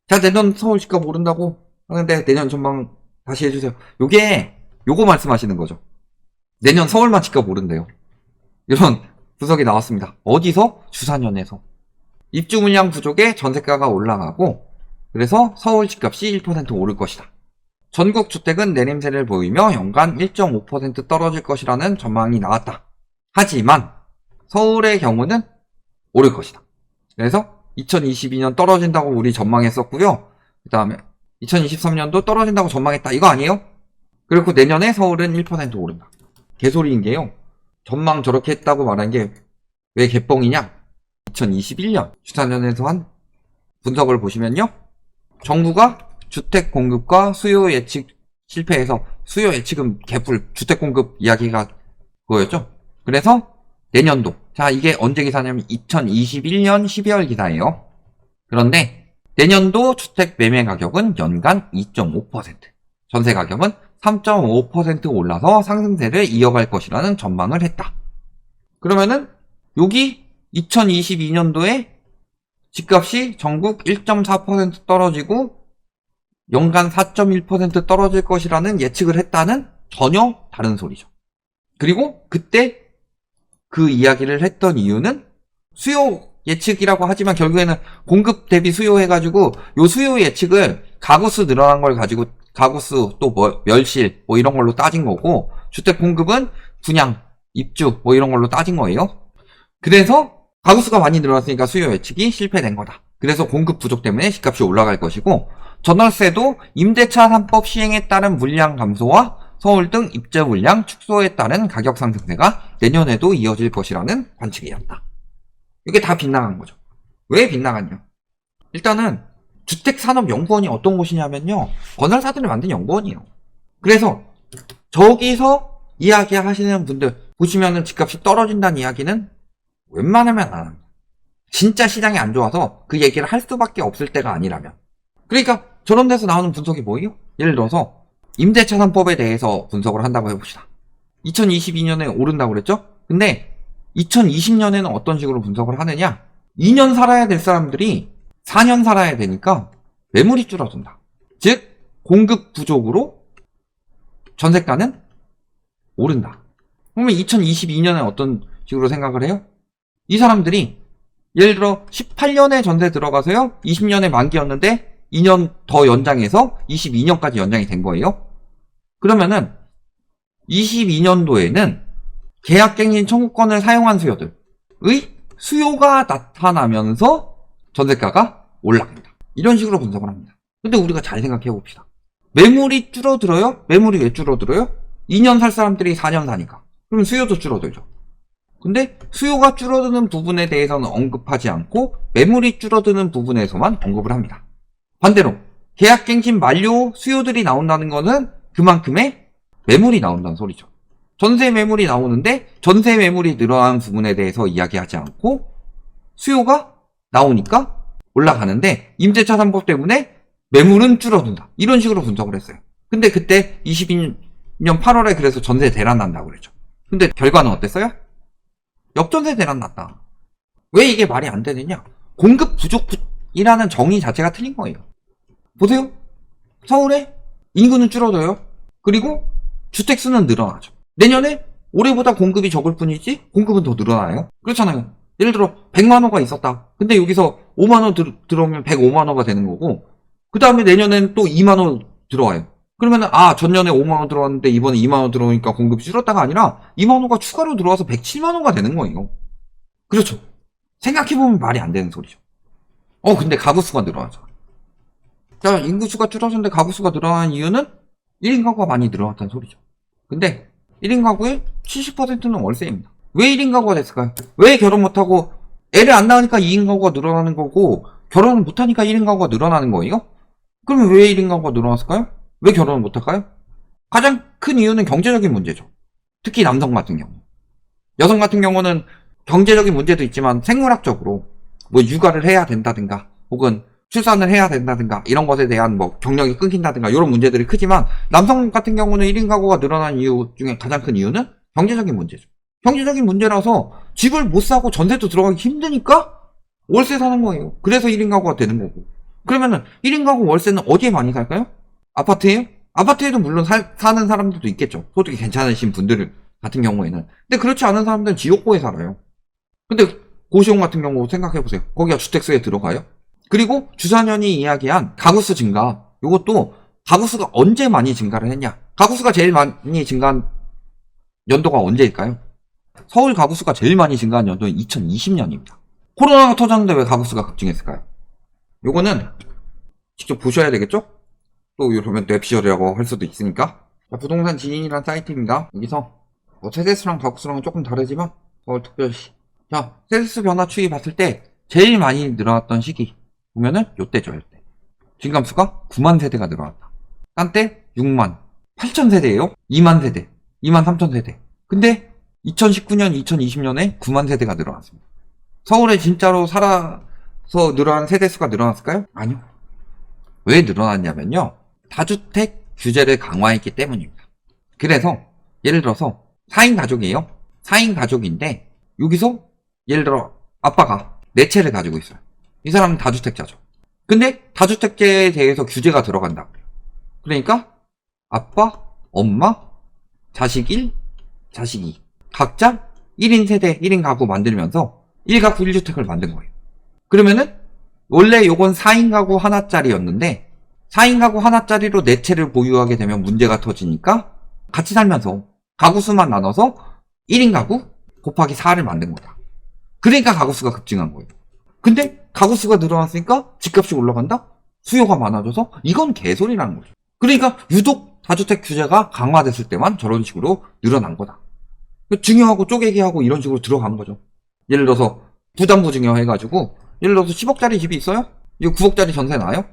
자, 내년 서울 집값 오른다고 하는데 내년 전망 다시 해주세요. 요거 말씀하시는 거죠. 내년 서울만 집값 오른대요. 이런 분석이 나왔습니다. 어디서? 주산연에서. 입주 물량 부족에 전세가가 올라가고 그래서 서울 집값이 1% 오를 것이다. 전국 주택은 내림세를 보이며 연간 1.5% 떨어질 것이라는 전망이 나왔다. 하지만 서울의 경우는 오를 것이다. 그래서 2022년 떨어진다고 우리 전망했었고요. 그 다음에 2023년도 떨어진다고 전망했다. 이거 아니에요? 그리고 내년에 서울은 1% 오른다. 개소리인 게요. 전망 저렇게 했다고 말한 게 왜 개뻥이냐? 2021년 주산연에서 한 분석을 보시면요. 정부가 주택 공급과 수요 예측 실패해서 수요 예측은 개뿔 주택 공급 이야기가 그거였죠. 그래서 내년도 자 이게 언제 기사냐면 2021년 12월 기사예요. 그런데 내년도 주택 매매 가격은 연간 2.5% 전세 가격은 3.5% 올라서 상승세를 이어갈 것이라는 전망을 했다. 그러면은 여기 2022년도에 집값이 전국 1.4% 떨어지고 연간 4.1% 떨어질 것이라는 예측을 했다는 전혀 다른 소리죠. 그리고 그때 그 이야기를 했던 이유는 수요 예측이라고 하지만 결국에는 공급 대비 수요 해가지고 요 수요 예측을 가구수 늘어난 걸 가지고 가구수 또 멸실 이런 걸로 따진 거고 주택 공급은 분양, 입주 이런 걸로 따진 거예요. 그래서 가구수가 많이 늘어났으니까 수요 예측이 실패된 거다. 그래서 공급 부족 때문에 집값이 올라갈 것이고 전월세도 임대차 3법 시행에 따른 물량 감소와 서울 등 입주 물량 축소에 따른 가격 상승세가 내년에도 이어질 것이라는 관측이었다. 이게 다 빗나간 거죠. 왜 빗나갔냐? 일단은 주택산업연구원이 어떤 곳이냐면요. 건설사들을 만든 연구원이에요. 그래서 저기서 이야기하시는 분들 보시면은 집값이 떨어진다는 이야기는 웬만하면 안 합니다. 진짜 시장이 안 좋아서 그 얘기를 할 수밖에 없을 때가 아니라면. 그러니까 저런 데서 나오는 분석이 뭐예요? 예를 들어서 임대차 3법에 대해서 분석을 한다고 해봅시다. 2022년에 오른다고 그랬죠? 근데 2020년에는 어떤 식으로 분석을 하느냐? 2년 살아야 될 사람들이 4년 살아야 되니까 매물이 줄어든다. 즉 공급 부족으로 전세가는 오른다. 그러면 2022년에 어떤 식으로 생각을 해요? 이 사람들이 예를 들어 18년에 전세 들어가서요 20년에 만기였는데 2년 더 연장해서 22년까지 연장이 된 거예요. 그러면은 22년도에는 계약갱신 청구권을 사용한 수요들의 수요가 나타나면서 전세가가 올라간다. 이런 식으로 분석을 합니다. 근데 우리가 잘 생각해 봅시다. 매물이 줄어들어요? 매물이 왜 줄어들어요? 2년 살 사람들이 4년 사니까. 그럼 수요도 줄어들죠. 근데 수요가 줄어드는 부분에 대해서는 언급하지 않고 매물이 줄어드는 부분에서만 언급을 합니다. 반대로 계약갱신 만료 수요들이 나온다는 것은 그만큼의 매물이 나온다는 소리죠. 전세 매물이 나오는데 전세 매물이 늘어난 부분에 대해서 이야기하지 않고 수요가 나오니까 올라가는데 임대차 3법 때문에 매물은 줄어든다. 이런 식으로 분석을 했어요. 근데 그때 22년 8월에 그래서 전세 대란 난다고 그랬죠. 근데 결과는 어땠어요? 역전세 대란 났다. 왜 이게 말이 안 되느냐? 공급 부족이라는 정의 자체가 틀린 거예요. 보세요. 서울에 인구는 줄어들어요. 그리고 주택수는 늘어나죠. 내년에 올해보다 공급이 적을 뿐이지 공급은 더 늘어나요. 그렇잖아요. 예를 들어 100만 호가 있었다. 근데 여기서 5만 호 들어오면 105만 호가 되는 거고 그 다음에 내년에는 또 2만 호 들어와요. 그러면은 전년에 5만 호 들어왔는데 이번에 2만 호 들어오니까 공급이 줄었다가 아니라 2만 호가 추가로 들어와서 107만 호가 되는 거예요. 그렇죠. 생각해보면 말이 안 되는 소리죠. 근데 가구수가 늘어나죠. 자, 인구수가 줄어졌는데 가구수가 늘어나는 이유는 1인 가구가 많이 늘어났다는 소리죠. 근데 1인 가구의 70%는 월세입니다. 왜 1인 가구가 됐을까요? 왜 결혼 못하고 애를 안 낳으니까 2인 가구가 늘어나는 거고 결혼을 못하니까 1인 가구가 늘어나는 거예요? 그러면 왜 1인 가구가 늘어났을까요? 왜 결혼을 못할까요? 가장 큰 이유는 경제적인 문제죠. 특히 남성 같은 경우. 여성 같은 경우는 경제적인 문제도 있지만 생물학적으로 육아를 해야 된다든가 혹은 출산을 해야 된다든가 이런 것에 대한 경력이 끊긴다든가 이런 문제들이 크지만 남성 같은 경우는 1인 가구가 늘어난 이유 중에 가장 큰 이유는 경제적인 문제죠. 경제적인 문제라서 집을 못 사고 전세도 들어가기 힘드니까 월세 사는 거예요. 그래서 1인 가구가 되는 거고. 그러면은 1인 가구 월세는 어디에 많이 살까요? 아파트에요? 아파트에도 물론 사는 사람들도 있겠죠. 소득이 괜찮으신 분들 같은 경우에는. 근데 그렇지 않은 사람들은 지역구에 살아요. 근데 고시원 같은 경우 생각해보세요. 거기가 주택수에 들어가요? 그리고 주산현이 이야기한 가구수 증가, 이것도 가구수가 언제 많이 증가를 했냐? 가구수가 제일 많이 증가한 연도가 언제일까요? 서울 가구수가 제일 많이 증가한 연도는 2020년입니다. 코로나가 터졌는데 왜 가구수가 급증했을까요? 요거는 직접 보셔야 되겠죠? 또 이러면 뇌피셜이라고 할 수도 있으니까. 자, 부동산 지인이란 사이트입니다. 여기서 뭐 세대수랑 가구수랑은 조금 다르지만 서울특별시. 자, 세대수 변화 추이 봤을 때 제일 많이 늘어났던 시기 보면은 요때죠, 요때. 진감수가 9만 세대가 늘어났다. 딴 때 6만 8천 세대예요. 2만 세대, 2만 3천 세대. 근데 2019년, 2020년에 9만 세대가 늘어났습니다. 서울에 진짜로 살아서 늘어난 세대수가 늘어났을까요? 아니요. 왜 늘어났냐면요. 다주택 규제를 강화했기 때문입니다. 그래서 예를 들어서 4인 가족이에요. 4인 가족인데 여기서 예를 들어 아빠가 4채를 가지고 있어요. 이 사람은 다주택자죠. 근데 다주택자에 대해서 규제가 들어간다. 그러니까 아빠, 엄마, 자식 1, 자식 2 각자 1인 세대, 1인 가구 만들면서 1가구 1주택을 만든 거예요. 그러면은 원래 요건 4인 가구 하나짜리였는데 4인 가구 하나짜리로 4채를 보유하게 되면 문제가 터지니까 같이 살면서 가구 수만 나눠서 1인 가구 곱하기 4를 만든 거다. 그러니까 가구 수가 급증한 거예요. 근데 가구 수가 늘어났으니까 집값이 올라간다? 수요가 많아져서 이건 개소리라는 거죠. 그러니까 유독 다주택 규제가 강화됐을 때만 저런 식으로 늘어난 거다. 증여하고 쪼개기하고 이런 식으로 들어간 거죠. 예를 들어서 부담부 증여해가지고 예를 들어서 10억짜리 집이 있어요? 이거 9억짜리 전세 나요?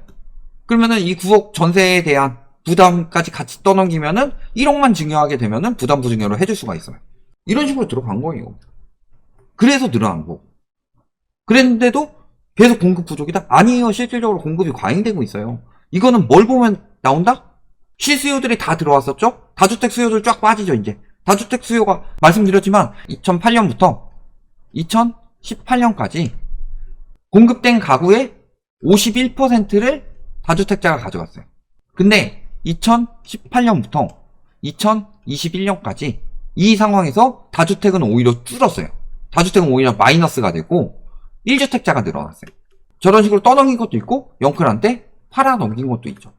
그러면은 이 9억 전세에 대한 부담까지 같이 떠넘기면은 1억만 증여하게 되면은 부담부 증여를 해줄 수가 있어요. 이런 식으로 들어간 거예요. 그래서 늘어난 거고. 그랬는데도 계속 공급 부족이다? 아니에요. 실질적으로 공급이 과잉되고 있어요. 이거는 뭘 보면 나온다? 실수요들이 다 들어왔었죠? 다주택 수요들 쫙 빠지죠, 이제. 다주택 수요가 말씀드렸지만 2008년부터 2018년까지 공급된 가구의 51%를 다주택자가 가져갔어요. 근데 2018년부터 2021년까지 이 상황에서 다주택은 오히려 줄었어요. 다주택은 오히려 마이너스가 되고 1주택자가 늘어났어요. 저런 식으로 떠넘긴 것도 있고 영클한테 팔아넘긴 것도 있죠.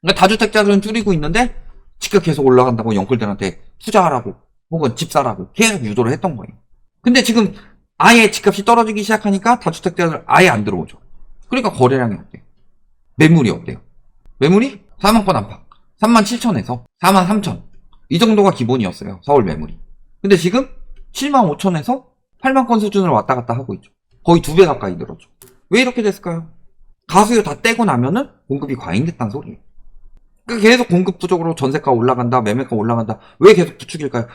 그러니까 다주택자들은 줄이고 있는데 집값 계속 올라간다고 영클들한테 투자하라고 혹은 집 사라고 계속 유도를 했던 거예요. 근데 지금 아예 집값이 떨어지기 시작하니까 다주택자들 아예 안 들어오죠. 그러니까 거래량이 없대요. 매물이 없대요. 매물이 4만 건 안팎 3만 7천에서 4만 3천 이 정도가 기본이었어요. 서울 매물이. 근데 지금 7만 5천에서 8만 건 수준으로 왔다 갔다 하고 있죠. 거의 2배 가까이 늘었죠. 왜 이렇게 됐을까요? 가수요 다 떼고 나면은 공급이 과잉됐다는 소리예요. 그러니까 계속 공급 부족으로 전세가 올라간다, 매매가 올라간다. 왜 계속 부추길까요?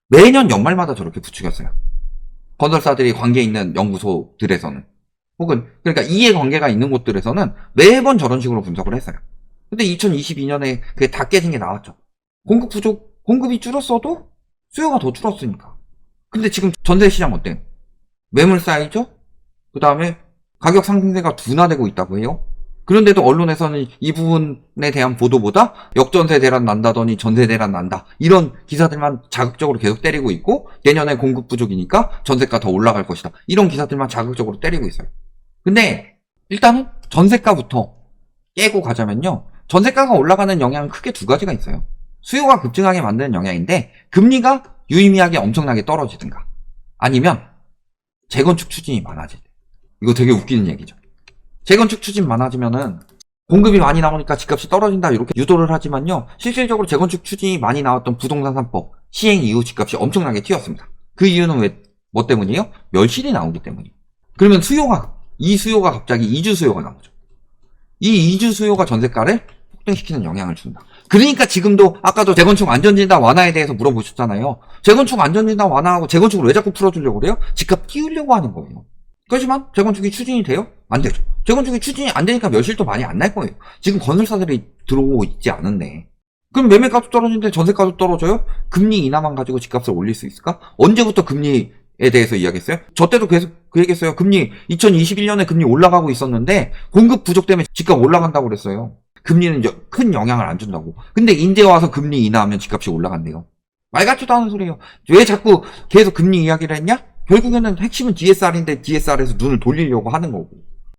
매년 연말마다 저렇게 부추겼어요. 건설사들이 관계 있는 연구소들에서는. 혹은 그러니까 이해관계가 있는 곳들에서는 매번 저런 식으로 분석을 했어요. 근데 2022년에 그게 다 깨진 게 나왔죠. 공급 부족, 공급이 줄었어도 수요가 더 줄었으니까. 근데 지금 전세 시장 어때요? 매물 쌓이죠? 그 다음에 가격 상승세가 둔화되고 있다고 해요. 그런데도 언론에서는 이 부분에 대한 보도보다 역전세 대란 난다더니 전세 대란 난다. 이런 기사들만 자극적으로 계속 때리고 있고 내년에 공급 부족이니까 전세가 더 올라갈 것이다. 이런 기사들만 자극적으로 때리고 있어요. 근데 일단은 전세가부터 깨고 가자면요. 전세가가 올라가는 영향은 크게 두 가지가 있어요. 수요가 급증하게 만드는 영향인데 금리가 유의미하게 엄청나게 떨어지든가 아니면 재건축 추진이 많아지든. 이거 되게 웃기는 얘기죠. 재건축 추진 많아지면은 공급이 많이 나오니까 집값이 떨어진다 이렇게 유도를 하지만요. 실질적으로 재건축 추진이 많이 나왔던 부동산 3법 시행 이후 집값이 엄청나게 튀었습니다. 그 이유는 뭐 때문이에요? 멸실이 나오기 때문이에요. 그러면 이 수요가 갑자기 이주 수요가 나오죠. 이 이주 수요가 전세가를 폭등시키는 영향을 준다. 그러니까 지금도 아까도 재건축 안전진단 완화에 대해서 물어보셨잖아요. 재건축 안전진단 완화하고 재건축을 왜 자꾸 풀어주려고 그래요? 집값 띄우려고 하는 거예요. 그렇지만 재건축이 추진이 돼요? 안 되죠. 재건축이 추진이 안 되니까 멸실도 많이 안 날 거예요. 지금 건설사들이 들어오고 있지 않은데. 그럼 매매가도 떨어지는데 전세가도 떨어져요? 금리 인하만 가지고 집값을 올릴 수 있을까? 언제부터 금리 대해서 이야기했어요. 저 때도 계속 그 얘기했어요. 금리 2021년에 금리 올라가고 있었는데 공급 부족 때문에 집값 올라간다고 그랬어요. 금리는 큰 영향을 안 준다고. 근데 이제 와서 금리 인하하면 집값이 올라간대요. 말 같지도 않은 소리예요. 왜 자꾸 계속 금리 이야기를 했냐? 결국에는 핵심은 DSR인데 DSR에서 눈을 돌리려고 하는 거고.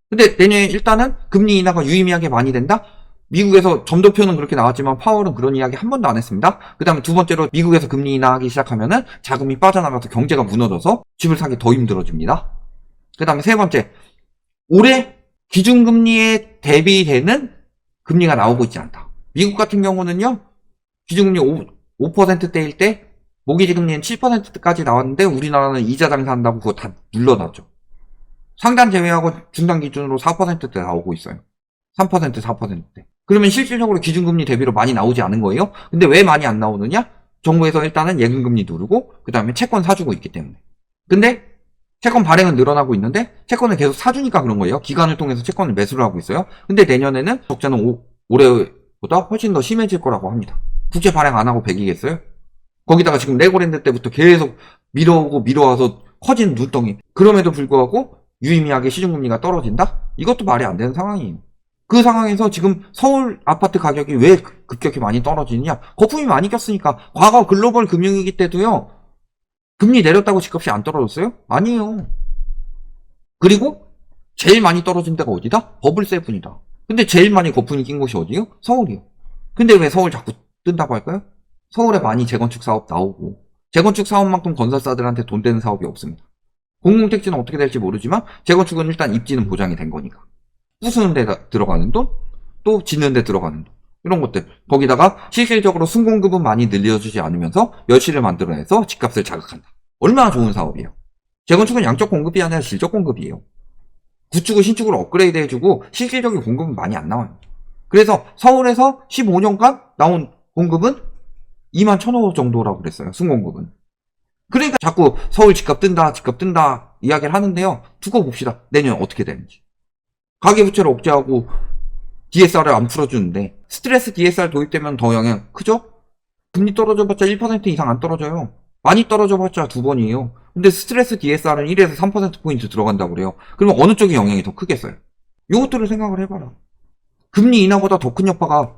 근데 내년에 일단은 금리 인하가 유의미하게 많이 된다? 미국에서 점도표는 그렇게 나왔지만 파월은 그런 이야기 한 번도 안 했습니다. 그 다음에 두 번째로 미국에서 금리 인하하기 시작하면은 자금이 빠져나가서 경제가 무너져서 집을 사기 더 힘들어집니다. 그 다음에 세 번째, 올해 기준금리에 대비되는 금리가 나오고 있지 않다. 미국 같은 경우는요, 기준금리 5%대일 때 모기지 금리는 7%까지 나왔는데 우리나라는 이자 장사한다고 그거 다 눌러놨죠. 상단 제외하고 중단 기준으로 4%대 나오고 있어요. 3%, 4%대. 그러면 실질적으로 기준금리 대비로 많이 나오지 않은 거예요? 근데 왜 많이 안 나오느냐? 정부에서 일단은 예금금리 누르고 그 다음에 채권 사주고 있기 때문에. 근데 채권 발행은 늘어나고 있는데 채권을 계속 사주니까 그런 거예요. 기관을 통해서 채권을 매수를 하고 있어요. 근데 내년에는 적자는 올해보다 훨씬 더 심해질 거라고 합니다. 국채 발행 안 하고 100이겠어요? 거기다가 지금 레고랜드 때부터 계속 밀어오고 밀어와서 커진 눈덩이. 그럼에도 불구하고 유의미하게 시중금리가 떨어진다? 이것도 말이 안 되는 상황이에요. 그 상황에서 지금 서울 아파트 가격이 왜 급격히 많이 떨어지느냐? 거품이 많이 꼈으니까. 과거 글로벌 금융위기 때도요. 금리 내렸다고 집값이 안 떨어졌어요? 아니에요. 그리고 제일 많이 떨어진 데가 어디다? 버블7이다. 근데 제일 많이 거품이 낀 곳이 어디요? 서울이요. 근데 왜 서울 자꾸 뜬다고 할까요? 서울에 많이 재건축 사업 나오고 재건축 사업만큼 건설사들한테 돈 되는 사업이 없습니다. 공공택지는 어떻게 될지 모르지만 재건축은 일단 입지는 보장이 된 거니까. 부수는 데 들어가는 돈, 또 짓는 데 들어가는 돈. 이런 것들. 거기다가 실질적으로 순공급은 많이 늘려주지 않으면서 멸치를 만들어내서 집값을 자극한다. 얼마나 좋은 사업이에요. 재건축은 양적 공급이 아니라 질적 공급이에요. 구축을 신축으로 업그레이드 해주고 실질적인 공급은 많이 안 나와요. 그래서 서울에서 15년간 나온 공급은 21,000호 정도라고 그랬어요. 순공급은. 그러니까 자꾸 서울 집값 뜬다 이야기를 하는데요. 두고 봅시다. 내년 어떻게 되는지. 가계부채를 억제하고 DSR을 안 풀어주는데 스트레스 DSR 도입되면 더 영향 크죠? 금리 떨어져봤자 1% 이상 안 떨어져요. 많이 떨어져봤자 2번이에요. 근데 스트레스 DSR은 1에서 3%포인트 들어간다고 그래요. 그러면 어느 쪽이 영향이 더 크겠어요? 이것들을 생각을 해봐라. 금리 인하보다 더 큰 여파가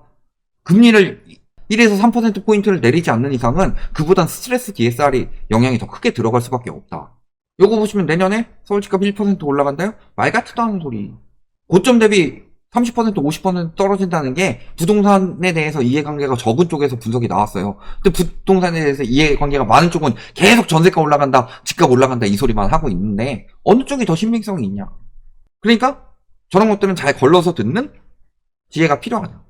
금리를 1에서 3%포인트를 내리지 않는 이상은 그보단 스트레스 DSR이 영향이 더 크게 들어갈 수밖에 없다. 요거 보시면 내년에 서울집값 1% 올라간다요? 말 같지도 않은 소리. 고점 대비 30%, 50% 떨어진다는 게 부동산에 대해서 이해관계가 적은 쪽에서 분석이 나왔어요. 근데 부동산에 대해서 이해관계가 많은 쪽은 계속 전세가 올라간다, 집값 올라간다 이 소리만 하고 있는데 어느 쪽이 더 신빙성이 있냐. 그러니까 저런 것들은 잘 걸러서 듣는 지혜가 필요하다.